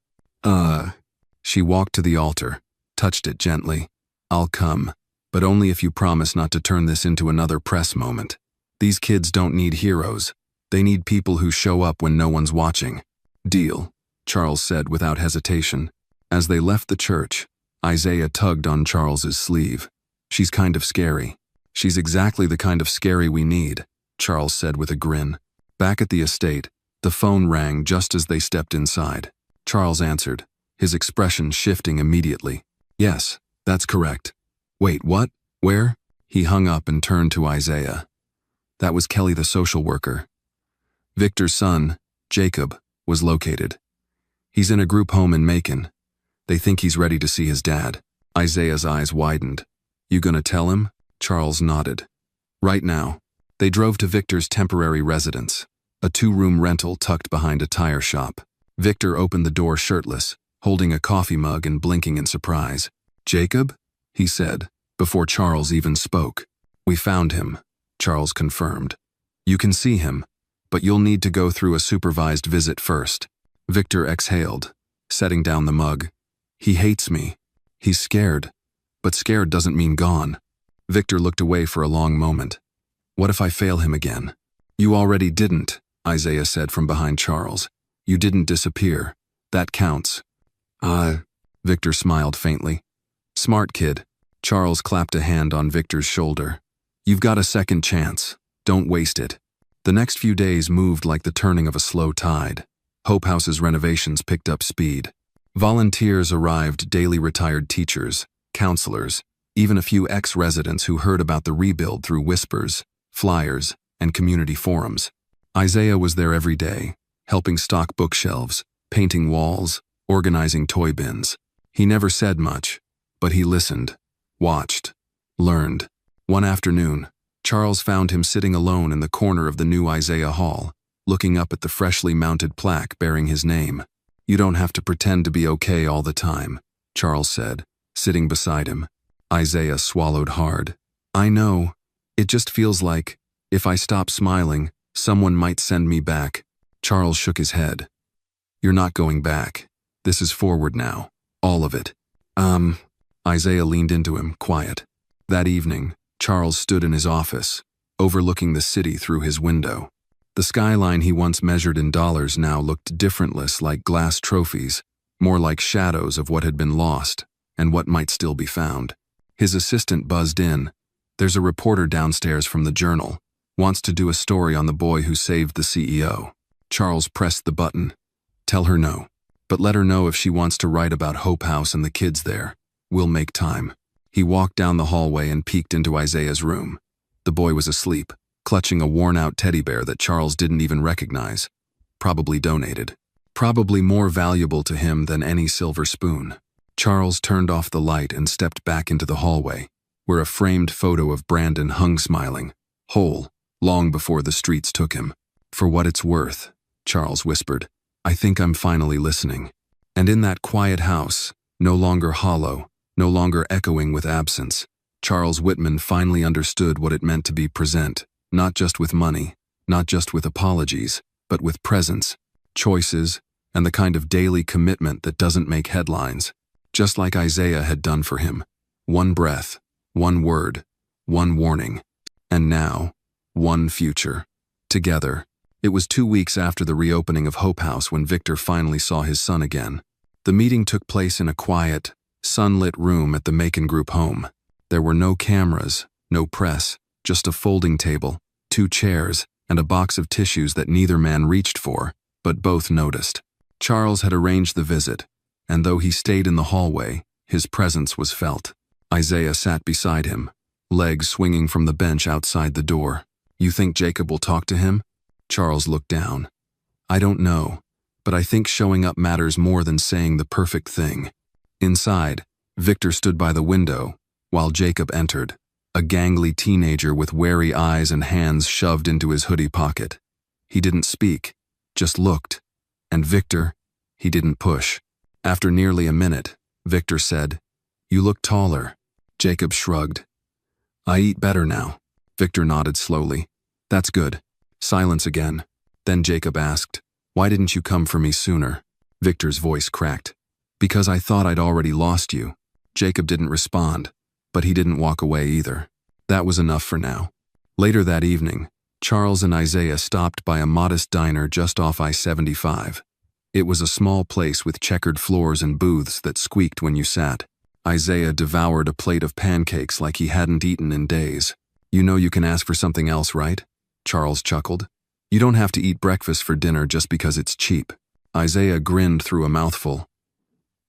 Speaker 1: She walked to the altar, touched it gently. I'll come, but only if you promise not to turn this into another press moment. These kids don't need heroes. They need people who show up when no one's watching. Deal, Charles said without hesitation. As they left the church, Isaiah tugged on Charles's sleeve. She's kind of scary. She's exactly the kind of scary we need, Charles said with a grin. Back at the estate, the phone rang just as they stepped inside. Charles answered, his expression shifting immediately. Yes, that's correct. Wait, what? Where? He hung up and turned to Isaiah. That was Kelly, the social worker. Victor's son, Jacob, was located. He's in a group home in Macon. They think he's ready to see his dad. Isaiah's eyes widened. You gonna tell him? Charles nodded. Right now. They drove to Victor's temporary residence, a 2-room rental tucked behind a tire shop. Victor opened the door shirtless, holding a coffee mug and blinking in surprise. Jacob? He said, before Charles even spoke. We found him, Charles confirmed. You can see him, but you'll need to go through a supervised visit first. Victor exhaled, setting down the mug. He hates me. He's scared. But scared doesn't mean gone. Victor looked away for a long moment. What if I fail him again? You already didn't, Isaiah said from behind Charles. You didn't disappear. That counts. Victor smiled faintly. Smart kid. Charles clapped a hand on Victor's shoulder. You've got a second chance. Don't waste it. The next few days moved like the turning of a slow tide. Hope House's renovations picked up speed. Volunteers arrived, daily retired teachers, counselors, even a few ex-residents who heard about the rebuild through whispers, flyers, and community forums. Isaiah was there every day, helping stock bookshelves, painting walls, organizing toy bins. He never said much, but he listened, watched, learned. One afternoon, Charles found him sitting alone in the corner of the new Isaiah Hall, looking up at the freshly mounted plaque bearing his name. You don't have to pretend to be okay all the time. Charles said, sitting beside him. Isaiah swallowed hard. I know. It just feels like, if I stop smiling, someone might send me back. Charles shook his head. You're not going back. This is forward now. All of it. Isaiah leaned into him, quiet. That evening, Charles stood in his office, overlooking the city through his window. The skyline he once measured in dollars now looked differentless, like glass trophies, more like shadows of what had been lost and what might still be found. His assistant buzzed in. There's a reporter downstairs from the Journal. Wants to do a story on the boy who saved the CEO. Charles pressed the button. Tell her no. But let her know if she wants to write about Hope House and the kids there. We'll make time. He walked down the hallway and peeked into Isaiah's room. The boy was asleep, clutching a worn-out teddy bear that Charles didn't even recognize. Probably donated. Probably more valuable to him than any silver spoon. Charles turned off the light and stepped back into the hallway, where a framed photo of Brandon hung smiling, whole, long before the streets took him. For what it's worth, Charles whispered, I think I'm finally listening. And in that quiet house, no longer hollow, no longer echoing with absence, Charles Whitman finally understood what it meant to be present, not just with money, not just with apologies, but with presence, choices, and the kind of daily commitment that doesn't make headlines, just like Isaiah had done for him. One breath, one word, one warning, and now, one future. Together. It was 2 weeks after the reopening of Hope House when Victor finally saw his son again. The meeting took place in a quiet, sunlit room at the Macon Group home. There were no cameras, no press, just a folding table, 2 chairs, and a box of tissues that neither man reached for, but both noticed. Charles had arranged the visit, and though he stayed in the hallway, his presence was felt. Isaiah sat beside him, legs swinging from the bench outside the door. You think Jacob will talk to him? Charles looked down. I don't know, but I think showing up matters more than saying the perfect thing. Inside, Victor stood by the window, while Jacob entered, a gangly teenager with wary eyes and hands shoved into his hoodie pocket. He didn't speak, just looked. And Victor, he didn't push. After nearly a minute, Victor said, You look taller. Jacob shrugged. I eat better now. Victor nodded slowly. That's good. Silence again. Then Jacob asked, Why didn't you come for me sooner? Victor's voice cracked. Because I thought I'd already lost you. Jacob didn't respond, but he didn't walk away either. That was enough for now. Later that evening, Charles and Isaiah stopped by a modest diner just off I-75. It was a small place with checkered floors and booths that squeaked when you sat. Isaiah devoured a plate of pancakes like he hadn't eaten in days. You know you can ask for something else, right? Charles chuckled. You don't have to eat breakfast for dinner just because it's cheap. Isaiah grinned through a mouthful.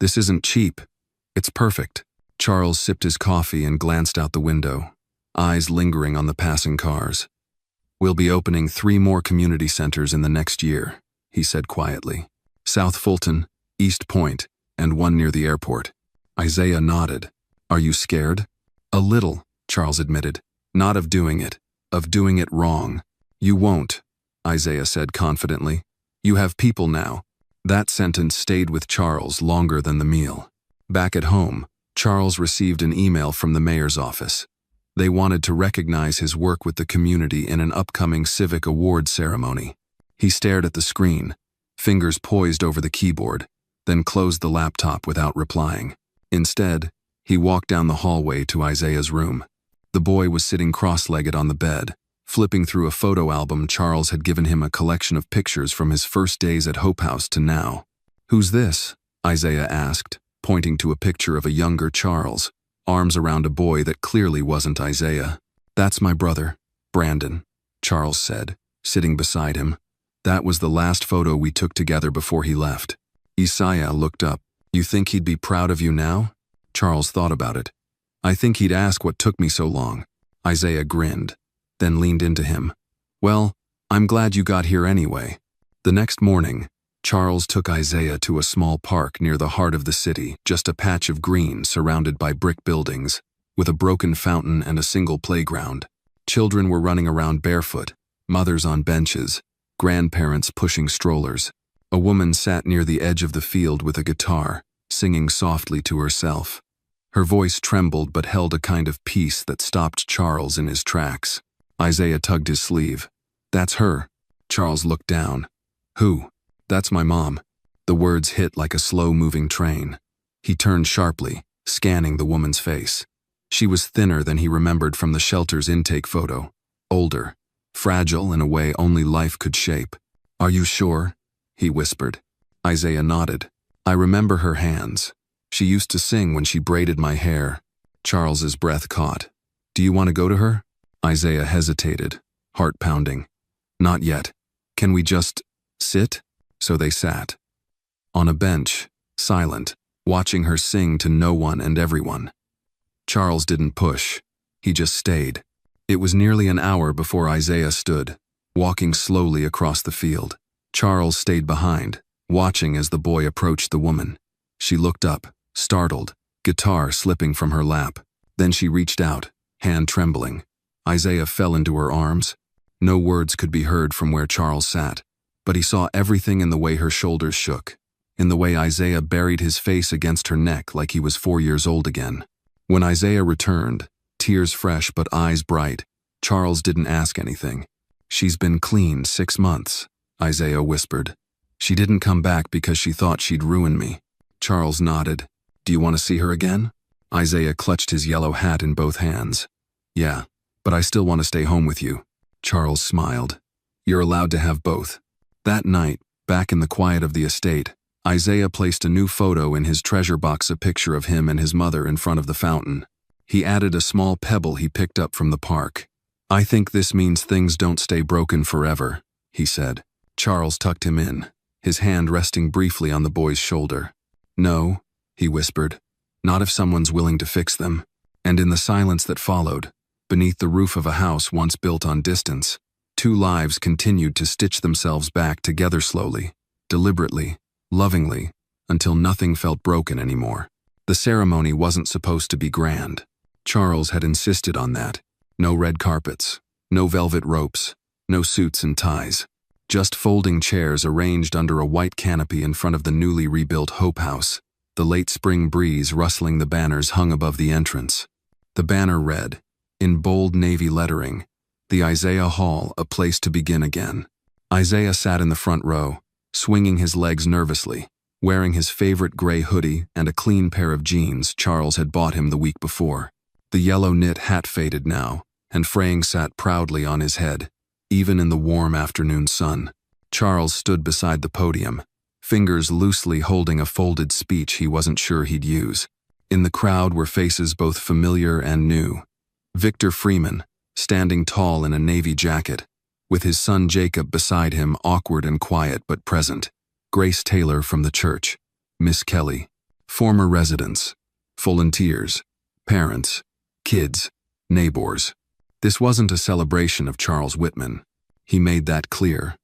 Speaker 1: This isn't cheap. It's perfect. Charles sipped his coffee and glanced out the window, eyes lingering on the passing cars. We'll be opening 3 more community centers in the next year, he said quietly. South Fulton, East Point, and one near the airport. Isaiah nodded. Are you scared? A little, Charles admitted. Not of doing it wrong. You won't, Isaiah said confidently. You have people now. That sentence stayed with Charles longer than the meal. Back at home, Charles received an email from the mayor's office. They wanted to recognize his work with the community in an upcoming civic award ceremony. He stared at the screen, fingers poised over the keyboard, then closed the laptop without replying. Instead, he walked down the hallway to Isaiah's room. The boy was sitting cross-legged on the bed, flipping through a photo album Charles had given him, a collection of pictures from his first days at Hope House to now. Who's this? Isaiah asked, pointing to a picture of a younger Charles, arms around a boy that clearly wasn't Isaiah. That's my brother, Brandon, Charles said, sitting beside him. That was the last photo we took together before he left. Isaiah looked up. You think he'd be proud of you now? Charles thought about it. I think he'd ask what took me so long. Isaiah grinned, then leaned into him. Well, I'm glad you got here anyway. The next morning, Charles took Isaiah to a small park near the heart of the city, just a patch of green surrounded by brick buildings, with a broken fountain and a single playground. Children were running around barefoot, mothers on benches, grandparents pushing strollers. A woman sat near the edge of the field with a guitar, singing softly to herself. Her voice trembled but held a kind of peace that stopped Charles in his tracks. Isaiah tugged his sleeve. "That's her." Charles looked down. "Who?" "That's my mom." The words hit like a slow-moving train. He turned sharply, scanning the woman's face. She was thinner than he remembered from the shelter's intake photo. Older, fragile in a way only life could shape. "Are you sure?" he whispered. Isaiah nodded. "I remember her hands. She used to sing when she braided my hair." Charles's breath caught. "Do you want to go to her?" Isaiah hesitated, heart pounding. "Not yet. Can we just sit?" So they sat. On a bench, silent, watching her sing to no one and everyone. Charles didn't push. He just stayed. It was nearly an hour before Isaiah stood, walking slowly across the field. Charles stayed behind, watching as the boy approached the woman. She looked up, startled, guitar slipping from her lap. Then she reached out, hand trembling. Isaiah fell into her arms. No words could be heard from where Charles sat, but he saw everything in the way her shoulders shook, in the way Isaiah buried his face against her neck like he was 4 years old again. When Isaiah returned, tears fresh but eyes bright, Charles didn't ask anything. "She's been clean 6 months," Isaiah whispered. "She didn't come back because she thought she'd ruin me." Charles nodded. "Do you want to see her again?" Isaiah clutched his yellow hat in both hands. "Yeah, but I still want to stay home with you." Charles smiled. "You're allowed to have both." That night, back in the quiet of the estate, Isaiah placed a new photo in his treasure box, a picture of him and his mother in front of the fountain. He added a small pebble he picked up from the park. "I think this means things don't stay broken forever," he said. Charles tucked him in, his hand resting briefly on the boy's shoulder. "No," he whispered, "not if someone's willing to fix them." And in the silence that followed, beneath the roof of a house once built on distance, 2 lives continued to stitch themselves back together slowly, deliberately, lovingly, until nothing felt broken anymore. The ceremony wasn't supposed to be grand. Charles had insisted on that. No red carpets, no velvet ropes, no suits and ties. Just folding chairs arranged under a white canopy in front of the newly rebuilt Hope House, the late spring breeze rustling the banners hung above the entrance. The banner read, in bold navy lettering, "The Isaiah Hall, a place to begin again." Isaiah sat in the front row, swinging his legs nervously, wearing his favorite gray hoodie and a clean pair of jeans Charles had bought him the week before. The yellow knit hat faded now, and fraying sat proudly on his head, even in the warm afternoon sun. Charles stood beside the podium, fingers loosely holding a folded speech he wasn't sure he'd use. In the crowd were faces both familiar and new. Victor Freeman, standing tall in a navy jacket, with his son Jacob beside him, awkward and quiet but present. Grace Taylor from the church, Miss Kelly, former residents, volunteers, parents, kids, neighbors. This wasn't a celebration of Charles Whitman. He made that clear.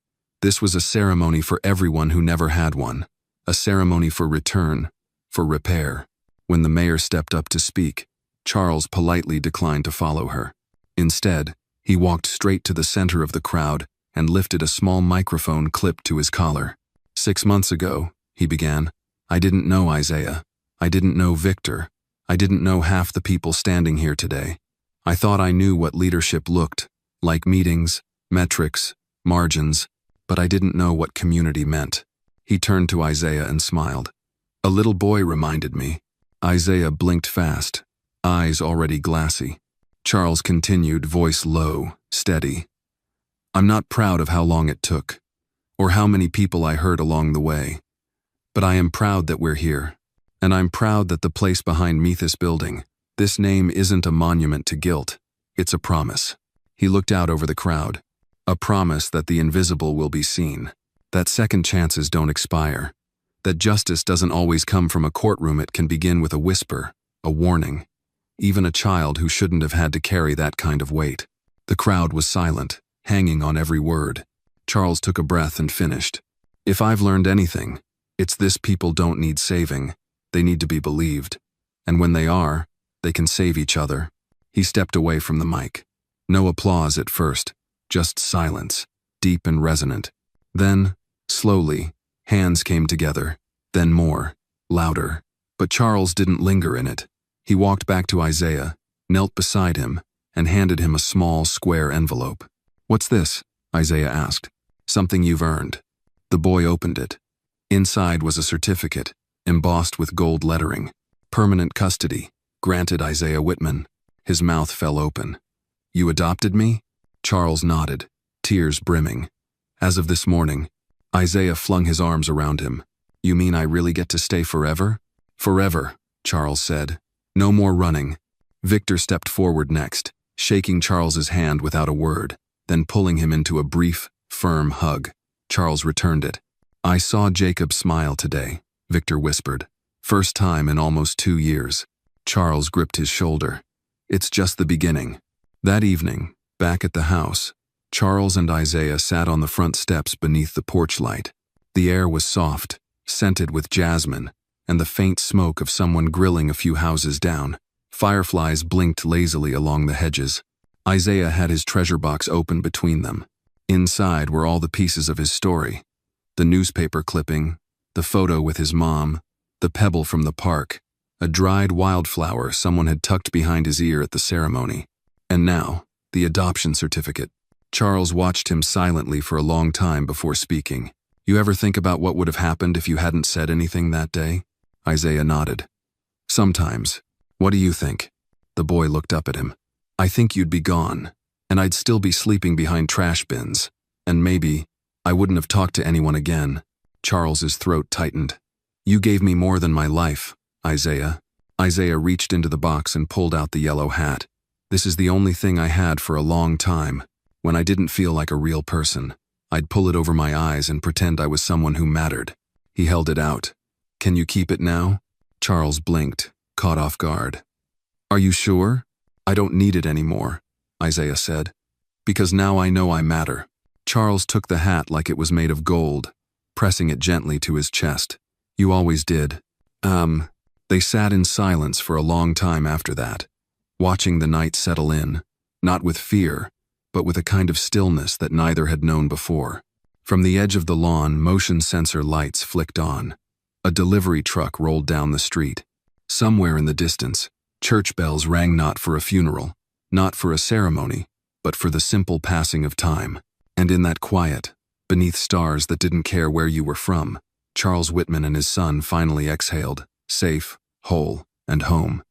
Speaker 1: This was a ceremony for everyone who never had one, a ceremony for return, for repair. When the mayor stepped up to speak, Charles politely declined to follow her. Instead, he walked straight to the center of the crowd and lifted a small microphone clipped to his collar. "6 months ago," he began, "I didn't know Isaiah. I didn't know Victor. I didn't know half the people standing here today. I thought I knew what leadership looked like, meetings, metrics, margins, but I didn't know what community meant." He turned to Isaiah and smiled. "A little boy reminded me." Isaiah blinked fast, eyes already glassy. Charles continued, voice low, steady. "I'm not proud of how long it took, or how many people I hurt along the way, but I am proud that we're here, and I'm proud that the place behind me, this building, this name isn't a monument to guilt, it's a promise." He looked out over the crowd, a promise that the invisible will be seen, that second chances don't expire, that justice doesn't always come from a courtroom, it can begin with a whisper, a warning. Even a child who shouldn't have had to carry that kind of weight. The crowd was silent, hanging on every word. Charles took a breath and finished. "If I've learned anything, it's this: people don't need saving, they need to be believed. And when they are, they can save each other." He stepped away from the mic. No applause at first, just silence, deep and resonant. Then, slowly, hands came together, then more, louder. But Charles didn't linger in it. He walked back to Isaiah, knelt beside him, and handed him a small, square envelope. "What's this?" Isaiah asked. "Something you've earned." The boy opened it. Inside was a certificate, embossed with gold lettering. "Permanent custody, granted Isaiah Whitman." His mouth fell open. "You adopted me?" Charles nodded, tears brimming. "As of this morning." Isaiah flung his arms around him. "You mean I really get to stay forever?" "Forever," Charles said. "No more running." Victor stepped forward next, shaking Charles's hand without a word, then pulling him into a brief, firm hug. Charles returned it. "I saw Jacob smile today," Victor whispered. "First time in almost 2 years." Charles gripped his shoulder. "It's just the beginning." That evening, back at the house, Charles and Isaiah sat on the front steps beneath the porch light. The air was soft, scented with jasmine, and the faint smoke of someone grilling a few houses down. Fireflies blinked lazily along the hedges. Isaiah had his treasure box open between them. Inside were all the pieces of his story. The newspaper clipping, the photo with his mom, the pebble from the park, a dried wildflower someone had tucked behind his ear at the ceremony. And now, the adoption certificate. Charles watched him silently for a long time before speaking. "You ever think about what would have happened if you hadn't said anything that day?" Isaiah nodded. "Sometimes. What do you think?" The boy looked up at him. "I think you'd be gone, and I'd still be sleeping behind trash bins, and maybe I wouldn't have talked to anyone again." Charles's throat tightened. "You gave me more than my life, Isaiah." Isaiah reached into the box and pulled out the yellow hat. "This is the only thing I had for a long time. When I didn't feel like a real person, I'd pull it over my eyes and pretend I was someone who mattered." He held it out. "Can you keep it now?" Charles blinked, caught off guard. "Are you sure?" "I don't need it anymore," Isaiah said, "because now I know I matter." Charles took the hat like it was made of gold, pressing it gently to his chest. "You always did." They sat in silence for a long time after that, watching the night settle in, not with fear, but with a kind of stillness that neither had known before. From the edge of the lawn, motion sensor lights flicked on. A delivery truck rolled down the street. Somewhere in the distance, church bells rang not for a funeral, not for a ceremony, but for the simple passing of time. And in that quiet, beneath stars that didn't care where you were from, Charles Whitman and his son finally exhaled, safe, whole, and home.